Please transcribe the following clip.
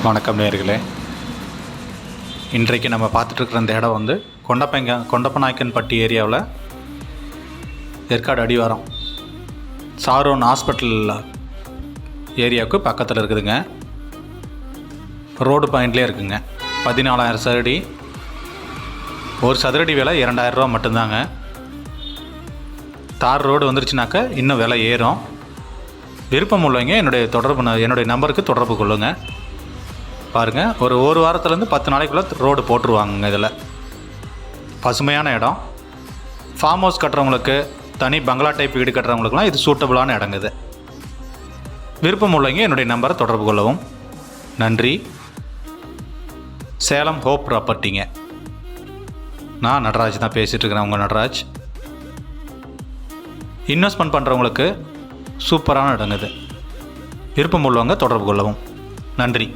வணக்கம் நேயர்களே. இன்றைக்கு நம்ம பார்த்துட்ருக்குற இந்த இடம் வந்து கொண்டப்பநாயக்கன்பட்டி ஏரியாவில் ஏற்காடு அடிவாரம் சாரோன் ஹாஸ்பிட்டல் ஏரியாவுக்கு பக்கத்தில் இருக்குதுங்க. ரோடு பாயிண்ட்லேயே இருக்குங்க. 14,000 சதுரடி. ஒரு சதுரடி விலை 2,000 ரூபா மட்டும்தாங்க. தார் ரோடு வந்துருச்சுனாக்கா இன்னும் விலை ஏறும். விருப்பம் உள்ளவங்க என்னுடைய நம்பருக்கு தொடர்பு கொள்ளுங்கள். பாருங்கள், ஒரு வாரத்துலேருந்து 10 நாளைக்குள்ளே ரோடு போட்டுருவாங்க. இதில் பசுமையான இடம். ஃபார்ம் ஹவுஸ் கட்டுறவங்களுக்கு, தனி பங்களா டைப் வீடு கட்டுறவங்களுக்குலாம் இது சூட்டபுளான இடங்க. இது விருப்பம் உள்ளவங்க என்னுடைய நம்பரை தொடர்பு கொள்ளவும். நன்றி. சேலம் ஹோப் ப்ராப்பர்ட்டிங்க. நான் நடராஜ் தான் பேசிகிட்ருக்கிறேன். உங்கள் நடராஜ். இன்வெஸ்ட்மெண்ட் பண்ணுறவங்களுக்கு சூப்பரான இடங்க இது. விருப்பம் உள்ளவங்க தொடர்பு கொள்ளவும். நன்றி.